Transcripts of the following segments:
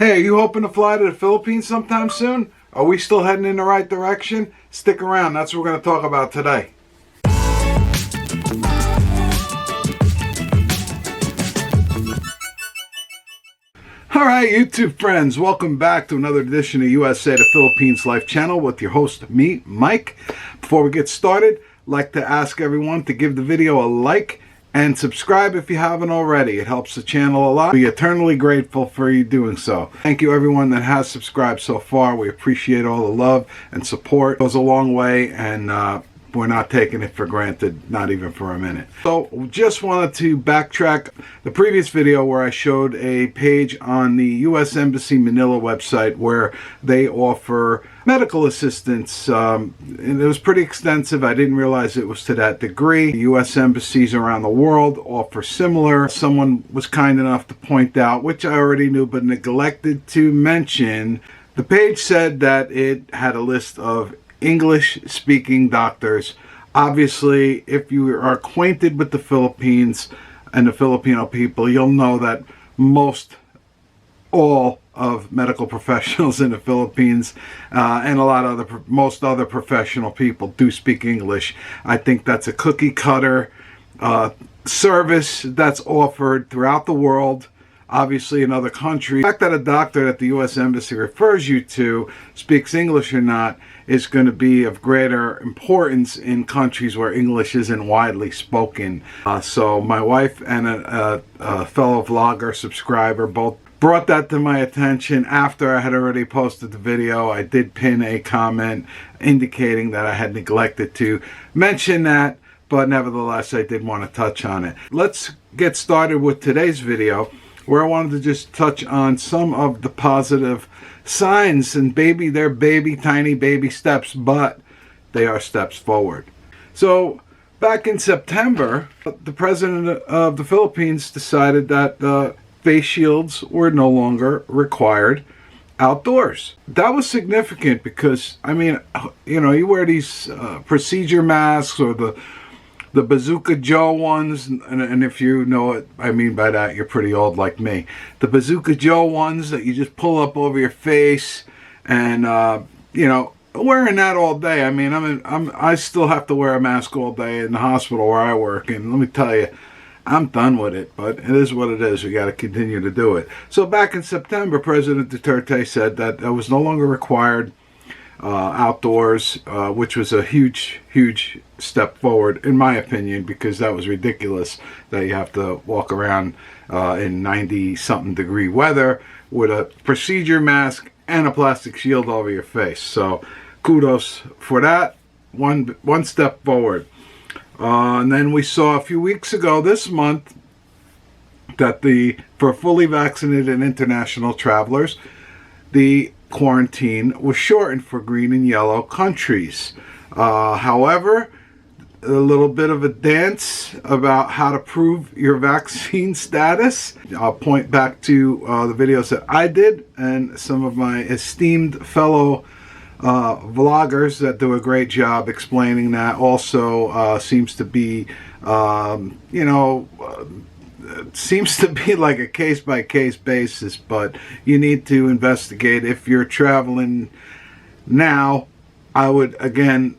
Hey, are you hoping to fly to the Philippines sometime soon? Are we still heading in the right direction? Stick around, that's what we're going to talk about today. Alright, YouTube friends, welcome back to another edition of USA to Philippines Life channel with your host, me, Mike. Before we get started, I'd like to ask everyone to give the video a like and subscribe if you haven't already. It helps the channel a lot. We're eternally grateful for you doing so. Thank you everyone that has subscribed so far. We appreciate all the love and support. It goes a long way, and we're not taking it for granted, not even for a minute. So just wanted to backtrack the previous video where I showed a page on the U.S. Embassy Manila website where they offer medical assistance. And it was pretty extensive. I didn't realize it was to that degree. The U.S. embassies around the world offer similar. Someone was kind enough to point out, which I already knew but neglected to mention, the page said that it had a list of English-speaking doctors. Obviously, if you are acquainted with the Philippines and the Filipino people, you'll know that all of medical professionals in the Philippines and most other professional people do speak English. I think that's a cookie cutter service that's offered throughout the world. Obviously in other countries, the fact that a doctor that the U.S. Embassy refers you to speaks English or not is going to be of greater importance in countries where English isn't widely spoken. So my wife and a fellow vlogger subscriber both brought that to my attention after I had already posted the video. I did pin a comment indicating that I had neglected to mention that, but nevertheless I did want to touch on it. Let's get started with today's video, where I wanted to just touch on some of the positive signs, and they're tiny baby steps, but they are steps forward. So back in September, the president of the Philippines decided that face shields were no longer required outdoors. That was significant because, I mean, you know, you wear these procedure masks or the Bazooka Joe ones, and if you know what I mean by that, you're pretty old like me. The Bazooka Joe ones that you just pull up over your face, and you know, wearing that all day. I mean, I still have to wear a mask all day in the hospital where I work, and let me tell you, I'm done with it, but it is what it is. We got to continue to do it. So back in September, President Duterte said that it was no longer required outdoors, which was a huge step forward in my opinion, because that was ridiculous that you have to walk around in 90-something degree weather with a procedure mask and a plastic shield over your face. So kudos for that. One step forward. And then we saw a few weeks ago this month that for fully vaccinated international travelers, the quarantine was shortened for green and yellow countries. However, a little bit of a dance about how to prove your vaccine status. I'll point back to the videos that I did and some of my esteemed fellow vloggers that do a great job explaining that. Also seems to be seems to be like a case-by-case basis, but you need to investigate. If you're traveling now, I would again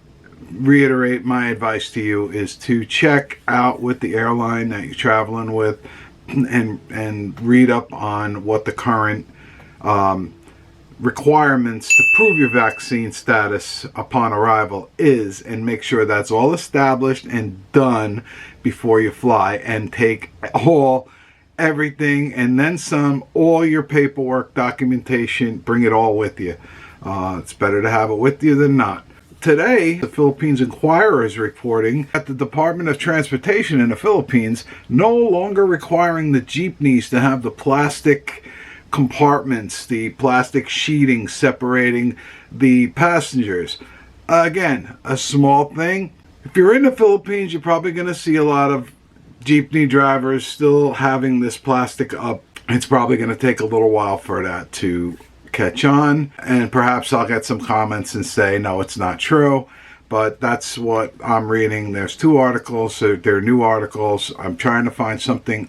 reiterate my advice to you is to check out with the airline that you're traveling with and read up on what the current requirements to prove your vaccine status upon arrival is, and make sure that's all established and done before you fly, and take everything and then some, all your paperwork, documentation, bring it all with you. It's better to have it with you than not. Today, the Philippines Inquirer is reporting that the Department of Transportation in the Philippines no longer requiring the jeepneys to have the plastic compartments, the plastic sheeting separating the passengers. Again, a small thing. If you're in the Philippines, you're probably going to see a lot of jeepney drivers still having this plastic up. It's probably going to take a little while for that to catch on, and perhaps I'll get some comments and say no, it's not true, but that's what I'm reading. There's 2 articles, so they're new articles. I'm trying to find something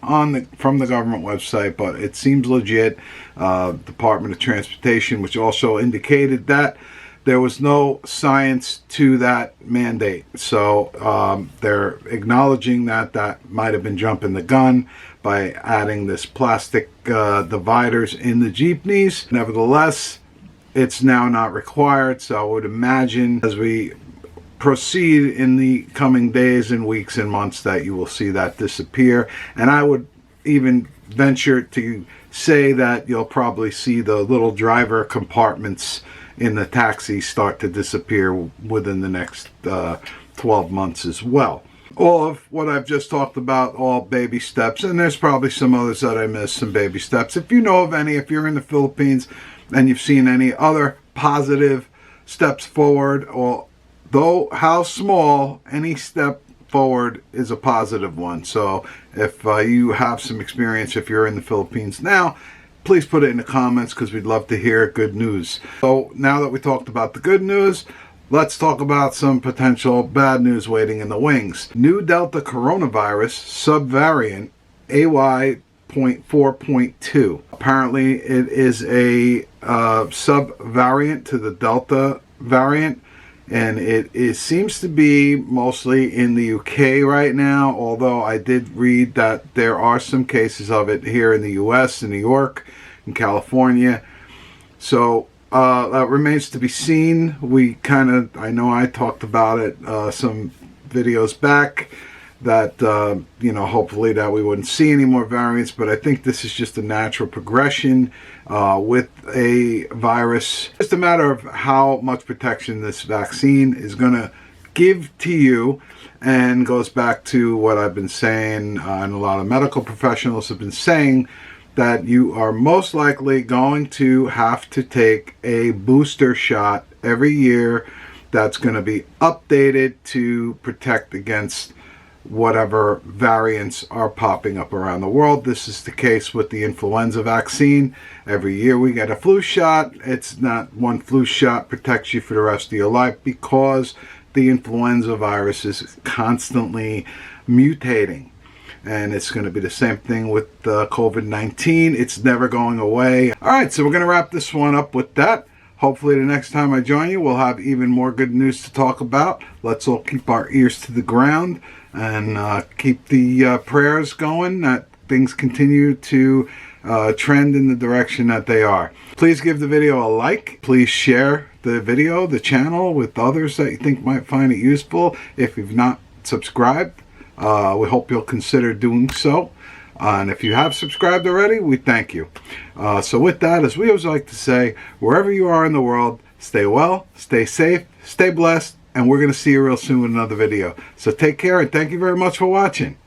from the government website, but it seems legit. Department of Transportation, which also indicated that there was no science to that mandate. So they're acknowledging that might have been jumping the gun by adding this plastic dividers in the Jeepneys. Nevertheless, it's now not required. So I would imagine as we proceed in the coming days and weeks and months that you will see that disappear. And I would even venture to say that you'll probably see the little driver compartments in the taxi start to disappear within the next 12 months as well. All of what I've just talked about, all baby steps, and there's probably some others that I missed, some baby steps. If you know of any, if you're in the Philippines and you've seen any other positive steps forward, or though how small, any step forward is a positive one. So if you have some experience, if you're in the Philippines now, please put it in the comments, because we'd love to hear good news. So now that we talked about the good news, let's talk about some potential bad news waiting in the wings. New Delta coronavirus subvariant AY.4.2. Apparently it is a subvariant to the Delta variant, and it seems to be mostly in the UK right now, although I did read that there are some cases of it here in the US, in New York, in California. So that remains to be seen. I know I talked about it some videos back, that hopefully that we wouldn't see any more variants, but I think this is just a natural progression with a virus. It's just a matter of how much protection this vaccine is going to give to you, and goes back to what I've been saying, and a lot of medical professionals have been saying, that you are most likely going to have to take a booster shot every year that's going to be updated to protect against whatever variants are popping up around the world. This is the case with the influenza vaccine. Every year we get a flu shot. It's not one flu shot protects you for the rest of your life, because the influenza virus is constantly mutating. And it's going to be the same thing with COVID-19. It's never going away. All right, so we're going to wrap this one up with that. Hopefully the next time I join you, we'll have even more good news to talk about. Let's all keep our ears to the ground and keep the prayers going that things continue to trend in the direction that they are. Please give the video a like. Please share the video, the channel, with others that you think might find it useful. If you've not subscribed, we hope you'll consider doing so. And if you have subscribed already, we thank you. So with that, as we always like to say, wherever you are in the world, stay well, stay safe, stay blessed, and we're going to see you real soon with another video. So take care, and thank you very much for watching.